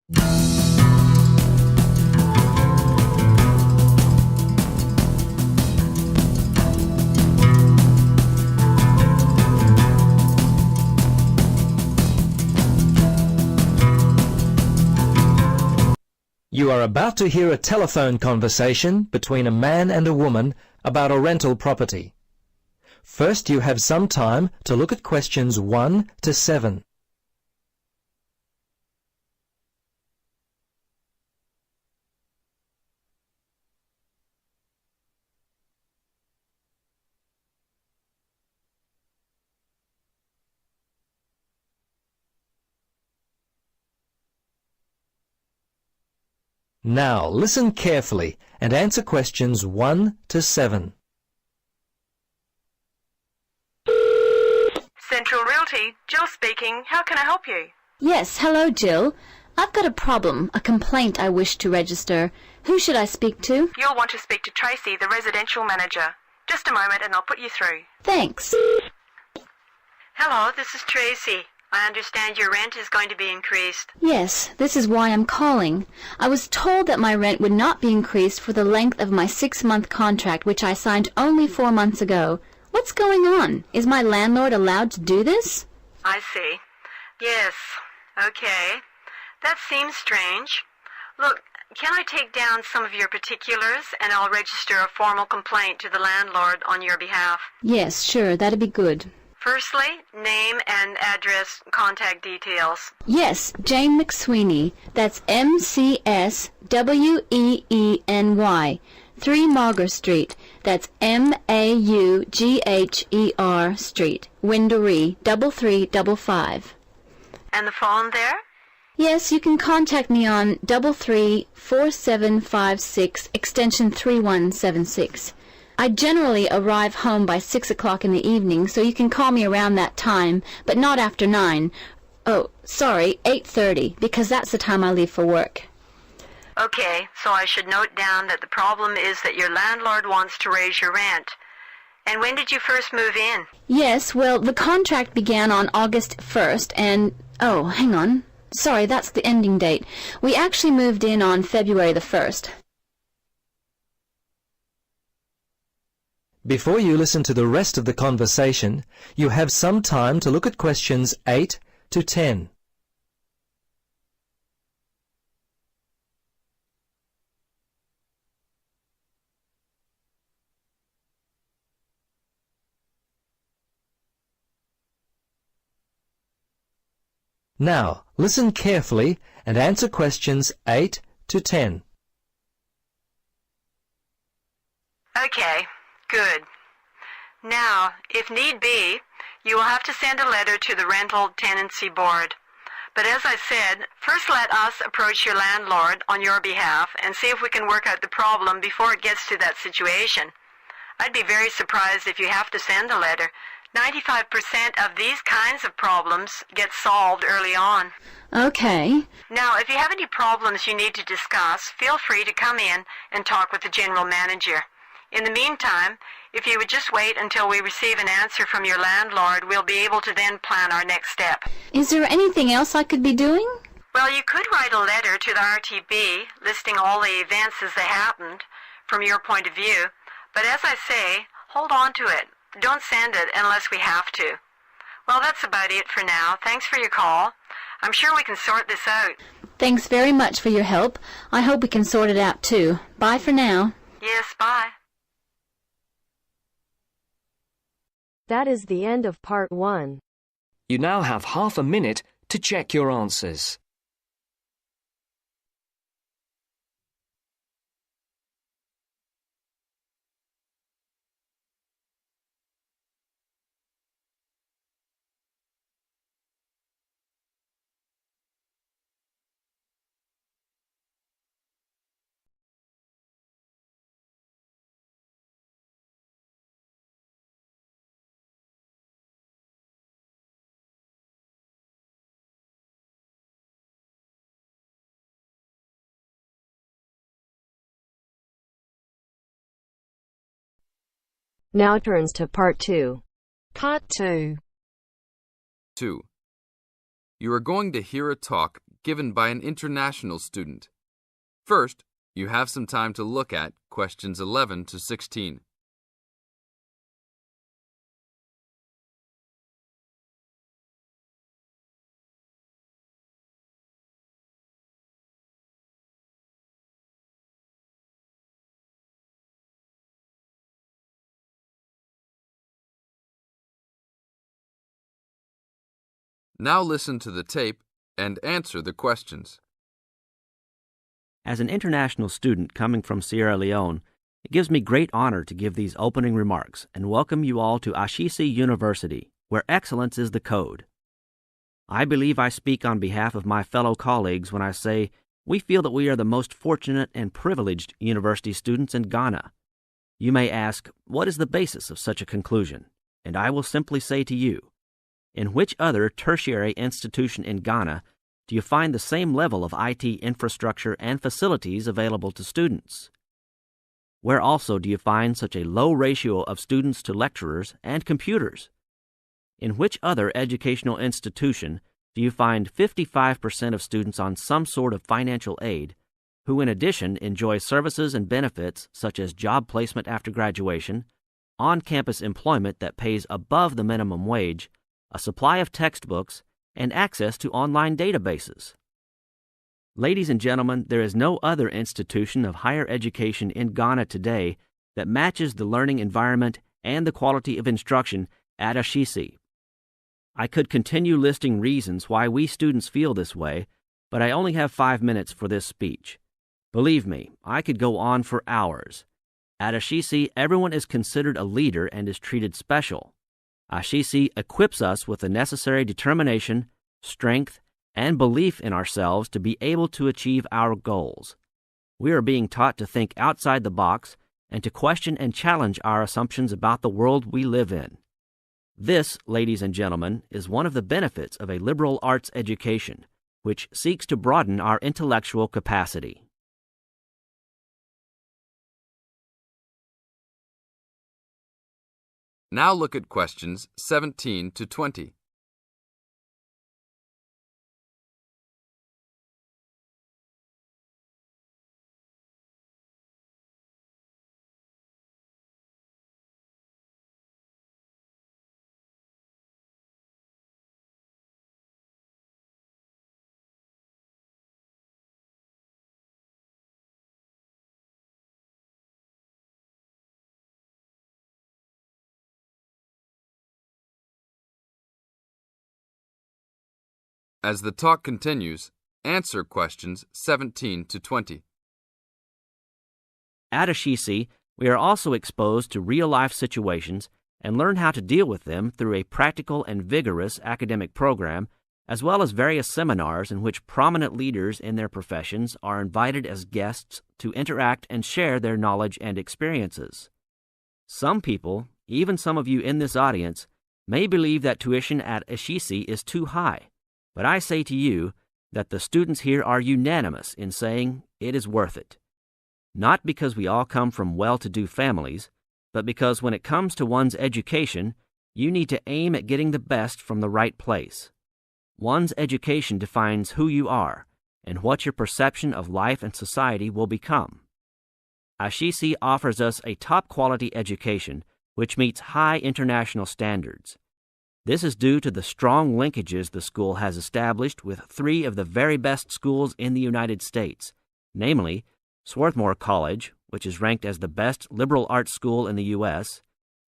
You are about to hear a telephone conversation between a man and a woman about a rental property. First, you have some time to look at questions 1 to 7. Now, listen carefully and answer questions 1 to 7. Central Realty, Jill speaking. How can I help you? Yes, hello, Jill. I've got a problem, a complaint I wish to register. Who should I speak to? You'll want to speak to Tracy, the residential manager. Just a moment and I'll put you through. Thanks. Hello, this is Tracy. I understand your rent is going to be increased. Yes, this is why I'm calling. I was told that my rent would not be increased for the length of my 6-month contract, which I signed only 4 months ago. What's going on? Is my landlord allowed to do this? I see. Yes. Okay. That seems strange. Look, can I take down some of your particulars and I'll register a formal complaint to the landlord on your behalf? Yes, sure, that'd be good. Firstly, name and address, contact details. Yes, Jane McSweeney. That's McSweeny. 3 Mauger Street. That's Maugher Street. Winderee, 3355. And the phone there? Yes, you can contact me on 334756, extension 3176. I generally arrive home by 6 o'clock in the evening, so you can call me around that time, but not after 9. Oh, sorry, 8:30, because that's the time I leave for work. Okay, so I should note down that the problem is that your landlord wants to raise your rent. And when did you first move in? Yes, well, the contract began on August 1st, and... oh, hang on. Sorry, that's the ending date. We actually moved in on February the 1st. Before you listen to the rest of the conversation, you have some time to look at questions 8 to 10. Now, listen carefully and answer questions 8 to 10. Okay, good. Now, if need be, you will have to send a letter to the Rental Tenancy Board. But as I said, first let us approach your landlord on your behalf and see if we can work out the problem before it gets to that situation. I'd be very surprised if you have to send a letter. 95% of these kinds of problems get solved early on. Okay. Now, if you have any problems you need to discuss, feel free to come in and talk with the general manager. In the meantime, if you would just wait until we receive an answer from your landlord, we'll be able to then plan our next step. Is there anything else I could be doing? Well, you could write a letter to the RTB listing all the events as they happened from your point of view. But as I say, hold on to it. Don't send it unless we have to. Well, that's about it for now. Thanks for your call. I'm sure we can sort this out. Thanks very much for your help. I hope we can sort it out too. Bye for now. Yes, bye. That is the end of part 1. You now have half a minute to check your answers. Now turns to part 2. Part 2. 2. You are going to hear a talk given by an international student. First, you have some time to look at questions 11 to 16. Now listen to the tape and answer the questions. As an international student coming from Sierra Leone, it gives me great honor to give these opening remarks and welcome you all to Ashesi University, where excellence is the code. I believe I speak on behalf of my fellow colleagues when I say we feel that we are the most fortunate and privileged university students in Ghana. You may ask, what is the basis of such a conclusion? And I will simply say to you, in which other tertiary institution in Ghana do you find the same level of IT infrastructure and facilities available to students? Where also do you find such a low ratio of students to lecturers and computers? In which other educational institution do you find 55% of students on some sort of financial aid, who in addition enjoy services and benefits such as job placement after graduation, on-campus employment that pays above the minimum wage, a supply of textbooks, and access to online databases? Ladies and gentlemen, there is no other institution of higher education in Ghana today that matches the learning environment and the quality of instruction at Ashesi. I could continue listing reasons why we students feel this way, but I only have 5 minutes for this speech. Believe me, I could go on for hours. At Ashesi, everyone is considered a leader and is treated special. Ashesi equips us with the necessary determination, strength, and belief in ourselves to be able to achieve our goals. We are being taught to think outside the box and to question and challenge our assumptions about the world we live in. This, ladies and gentlemen, is one of the benefits of a liberal arts education, which seeks to broaden our intellectual capacity. Now look at questions 17 to 20. As the talk continues, answer questions 17 to 20. At Ashesi, we are also exposed to real-life situations and learn how to deal with them through a practical and vigorous academic program, as well as various seminars in which prominent leaders in their professions are invited as guests to interact and share their knowledge and experiences. Some people, even some of you in this audience, may believe that tuition at Ashesi is too high, but I say to you that the students here are unanimous in saying it is worth it. Not because we all come from well-to-do families, but because when it comes to one's education, you need to aim at getting the best from the right place. One's education defines who you are and what your perception of life and society will become. Ashesi offers us a top-quality education which meets high international standards. This is due to the strong linkages the school has established with 3 of the very best schools in the United States, namely Swarthmore College, which is ranked as the best liberal arts school in the U.S.,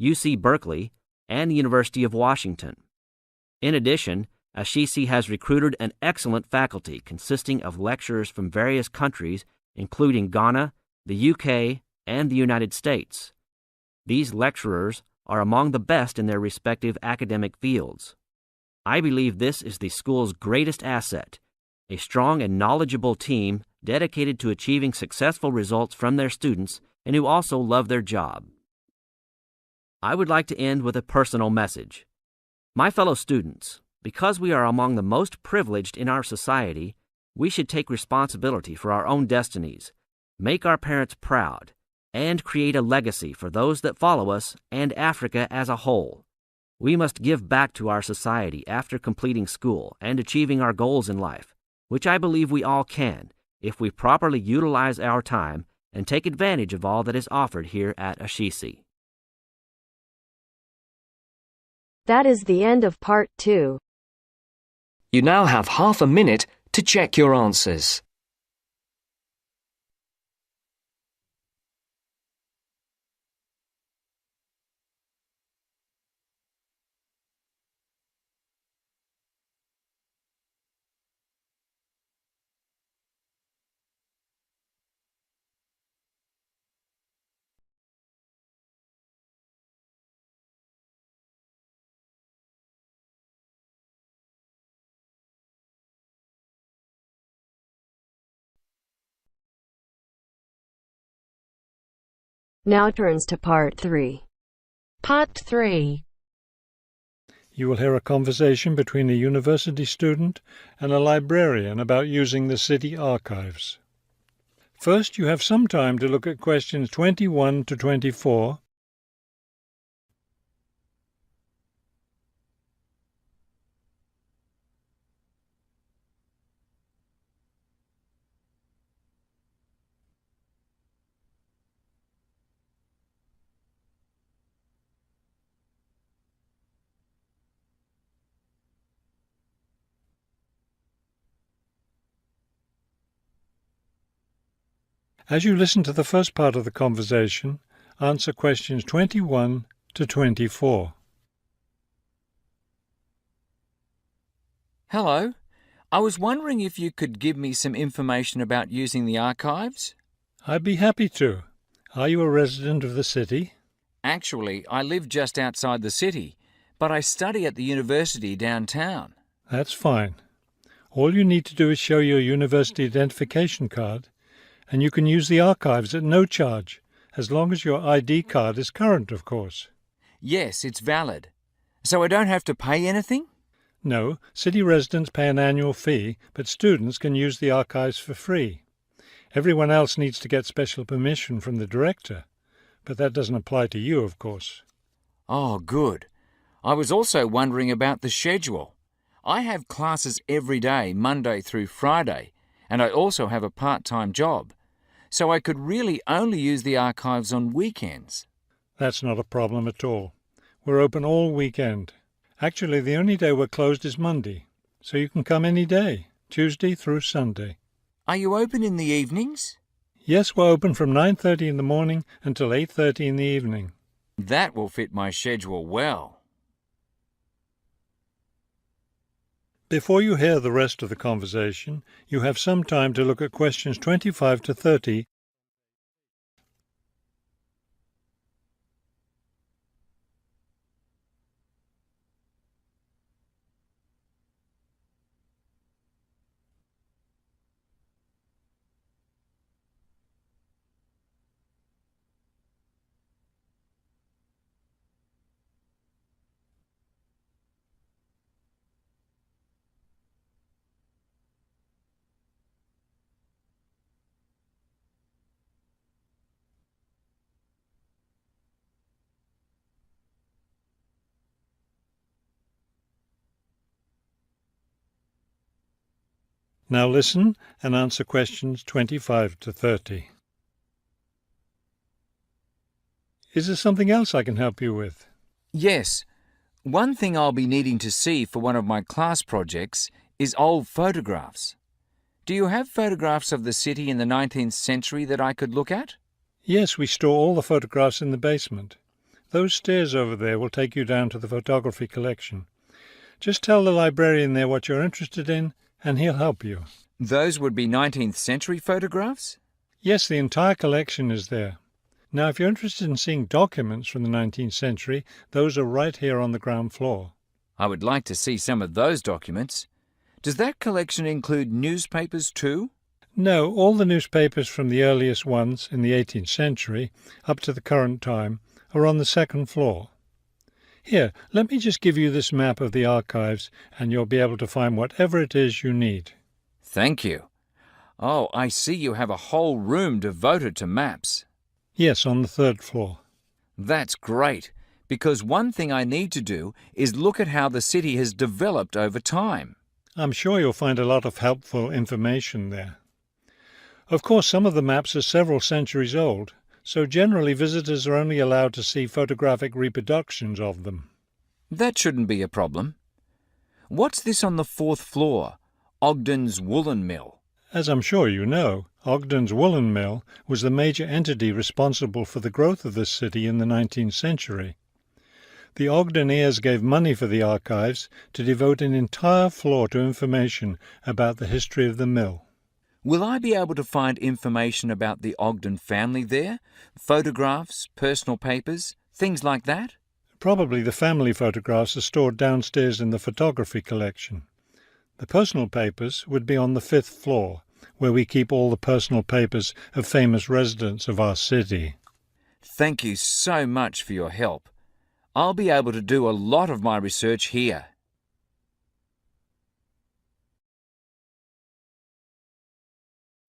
UC Berkeley, and the University of Washington. In addition, Ashesi has recruited an excellent faculty consisting of lecturers from various countries, including Ghana, the UK, and the United States. These lecturers are among the best in their respective academic fields. I believe this is the school's greatest asset, a strong and knowledgeable team dedicated to achieving successful results from their students and who also love their job. I would like to end with a personal message. My fellow students, because we are among the most privileged in our society, we should take responsibility for our own destinies, make our parents proud, and create a legacy for those that follow us and Africa as a whole. We must give back to our society after completing school and achieving our goals in life, which I believe we all can if we properly utilize our time and take advantage of all that is offered here at Ashisi. That is the end of part 2. You now have half a minute to check your answers. Now turns to part 3. Part 3. You will hear a conversation between a university student and a librarian about using the city archives. First, you have some time to look at questions 21 to 24. As you listen to the first part of the conversation, answer questions 21 to 24. Hello. I was wondering if you could give me some information about using the archives? I'd be happy to. Are you a resident of the city? Actually, I live just outside the city, but I study at the university downtown. That's fine. All you need to do is show your university identification card, and you can use the archives at no charge, as long as your ID card is current, of course. Yes, it's valid. So I don't have to pay anything? No, city residents pay an annual fee, but students can use the archives for free. Everyone else needs to get special permission from the director, but that doesn't apply to you, of course. Oh, good. I was also wondering about the schedule. I have classes every day, Monday through Friday, and I also have a part-time job, so I could really only use the archives on weekends. That's not a problem at all. We're open all weekend. Actually, the only day we're closed is Monday, so you can come any day, Tuesday through Sunday. Are you open in the evenings? Yes, we're open from 9:30 in the morning until 8:30 in the evening. That will fit my schedule well. Before you hear the rest of the conversation, you have some time to look at questions 25 to 30. Now listen and answer questions 25 to 30. Is there something else I can help you with? Yes. One thing I'll be needing to see for one of my class projects is old photographs. Do you have photographs of the city in the 19th century that I could look at? Yes, we store all the photographs in the basement. Those stairs over there will take you down to the photography collection. Just tell the librarian there what you're interested in, and he'll help you. Those would be 19th century photographs? Yes, the entire collection is there. Now, if you're interested in seeing documents from the 19th century, those are right here on the ground floor. I would like to see some of those documents. Does that collection include newspapers too? No, all the newspapers from the earliest ones in the 18th century up to the current time are on the second floor. Here, let me just give you this map of the archives, and you'll be able to find whatever it is you need. Thank you. Oh, I see you have a whole room devoted to maps. Yes, on the third floor. That's great, because one thing I need to do is look at how the city has developed over time. I'm sure you'll find a lot of helpful information there. Of course, some of the maps are several centuries old, so generally visitors are only allowed to see photographic reproductions of them. That shouldn't be a problem. What's this on the 4th floor? Ogden's Woolen Mill. As I'm sure you know, Ogden's Woolen Mill was the major entity responsible for the growth of this city in the 19th century. The Ogden heirs gave money for the archives to devote an entire floor to information about the history of the mill. Will I be able to find information about the Ogden family there? Photographs, personal papers, things like that? Probably the family photographs are stored downstairs in the photography collection. The personal papers would be on the 5th floor, where we keep all the personal papers of famous residents of our city. Thank you so much for your help. I'll be able to do a lot of my research here.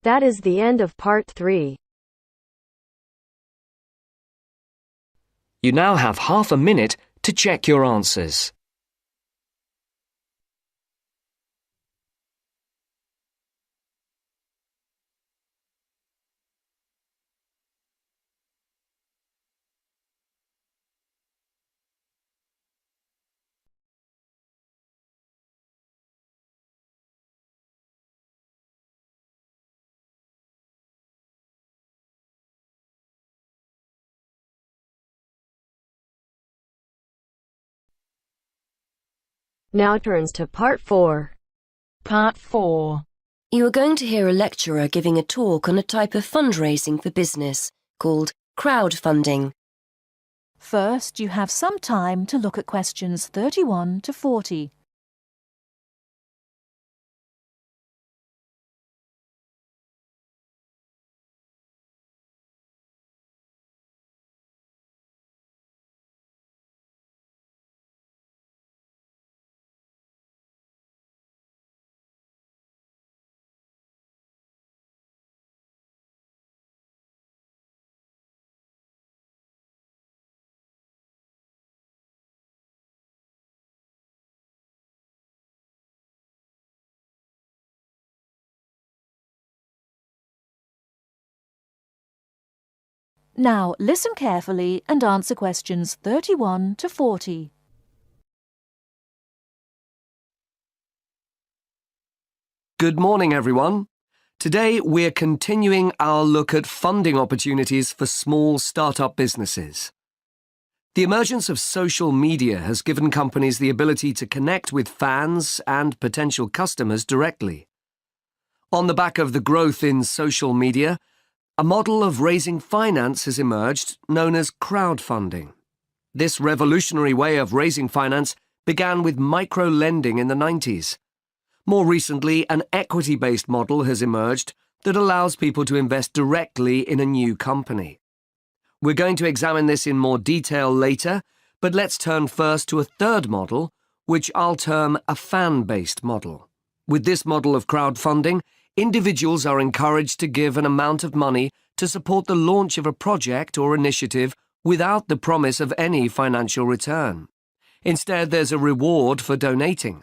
That is the end of part 3. You now have half a minute to check your answers. Now turns to part 4. Part 4. You are going to hear a lecturer giving a talk on a type of fundraising for business called crowdfunding. First, you have some time to look at questions 31 to 40. Now listen carefully and answer questions 31 to 40. Good morning, everyone. Today we're continuing our look at funding opportunities for small startup businesses. The emergence of social media has given companies the ability to connect with fans and potential customers directly. On the back of the growth in social media, a model of raising finance has emerged known as crowdfunding. This revolutionary way of raising finance began with micro-lending in the 90s. More recently, an equity-based model has emerged that allows people to invest directly in a new company. We're going to examine this in more detail later, but let's turn first to a third model, which I'll term a fan-based model. With this model of crowdfunding, individuals are encouraged to give an amount of money to support the launch of a project or initiative without the promise of any financial return. Instead, there's a reward for donating.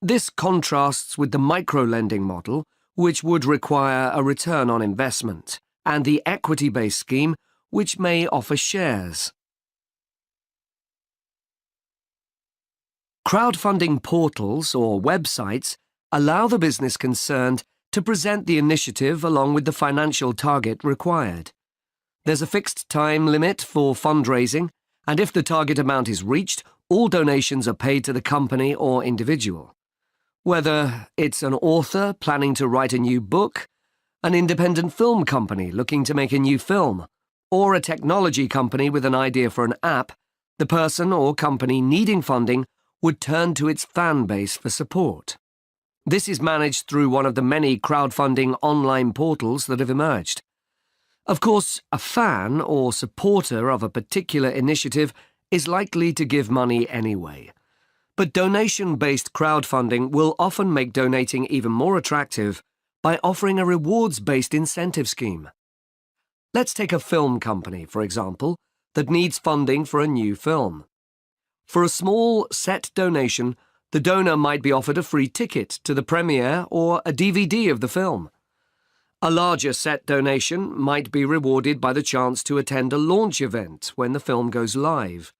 This contrasts with the micro-lending model, which would require a return on investment, and the equity-based scheme, which may offer shares. Crowdfunding portals or websites allow the business concerned to present the initiative along with the financial target required. There's a fixed time limit for fundraising, and if the target amount is reached, all donations are paid to the company or individual. Whether it's an author planning to write a new book, an independent film company looking to make a new film, or a technology company with an idea for an app, the person or company needing funding would turn to its fan base for support. This is managed through one of the many crowdfunding online portals that have emerged. Of course, a fan or supporter of a particular initiative is likely to give money anyway. But donation-based crowdfunding will often make donating even more attractive by offering a rewards-based incentive scheme. Let's take a film company, for example, that needs funding for a new film. For a small set donation, The donor might be offered a free ticket to the premiere or a DVD of the film. A larger set donation might be rewarded by the chance to attend a launch event when the film goes live.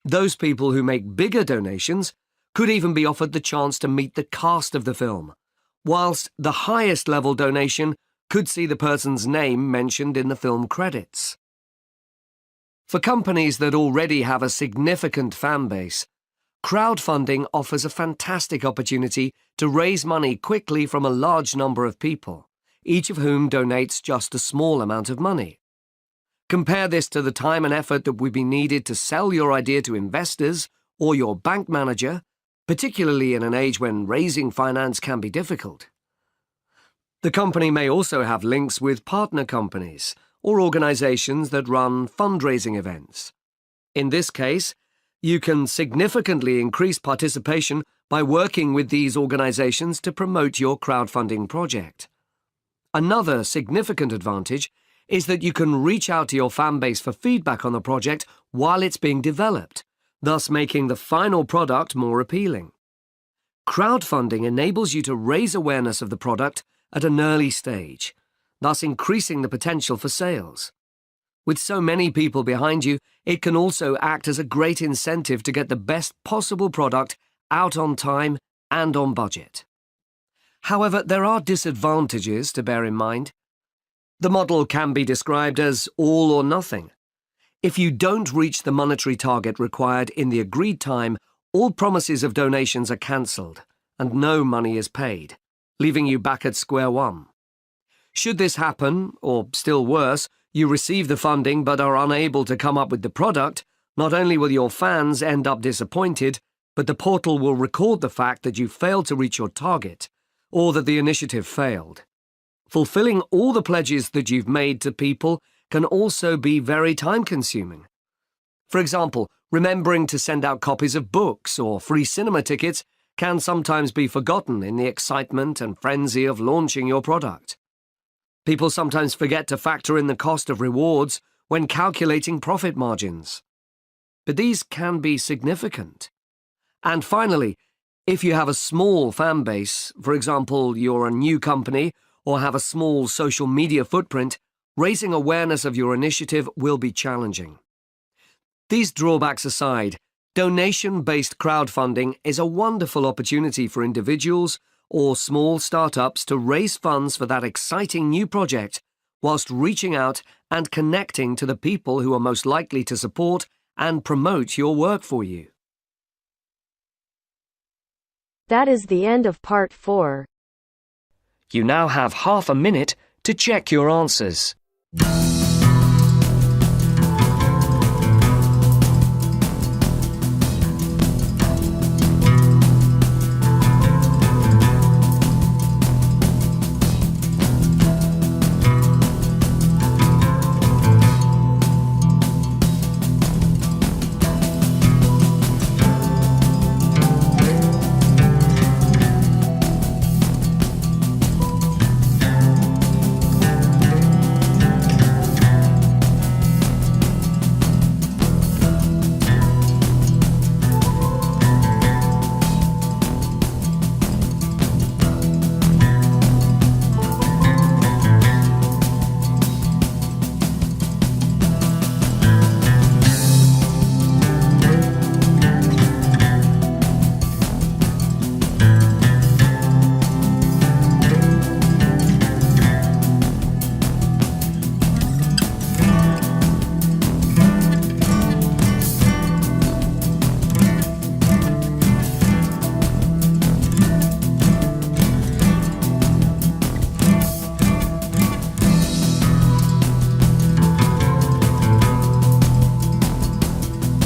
Those people who make bigger donations could even be offered the chance to meet the cast of the film, whilst the highest level donation could see the person's name mentioned in the film credits. For companies that already have a significant fan base, crowdfunding offers a fantastic opportunity to raise money quickly from a large number of people, each of whom donates just a small amount of money. Compare this to the time and effort that would be needed to sell your idea to investors or your bank manager, particularly in an age when raising finance can be difficult. The company may also have links with partner companies or organizations that run fundraising events. In this case, you can significantly increase participation by working with these organizations to promote your crowdfunding project. Another significant advantage is that you can reach out to your fan base for feedback on the project while it's being developed, thus making the final product more appealing. Crowdfunding enables you to raise awareness of the product at an early stage, thus increasing the potential for sales. With so many people behind you, it can also act as a great incentive to get the best possible product out on time and on budget. However, there are disadvantages to bear in mind. The model can be described as all or nothing. If you don't reach the monetary target required in the agreed time, all promises of donations are cancelled and no money is paid, leaving you back at square one. Should this happen, or still worse, you receive the funding but are unable to come up with the product, not only will your fans end up disappointed, but the portal will record the fact that you failed to reach your target, or that the initiative failed. Fulfilling all the pledges that you've made to people can also be very time-consuming. For example, remembering to send out copies of books or free cinema tickets can sometimes be forgotten in the excitement and frenzy of launching your product. People sometimes forget to factor in the cost of rewards when calculating profit margins. But these can be significant. And finally, if you have a small fan base, for example, you're a new company or have a small social media footprint, raising awareness of your initiative will be challenging. These drawbacks aside, donation-based crowdfunding is a wonderful opportunity for individuals or small startups to raise funds for that exciting new project whilst reaching out and connecting to the people who are most likely to support and promote your work for you. That is the end of part 4. You now have half a minute to check your answers.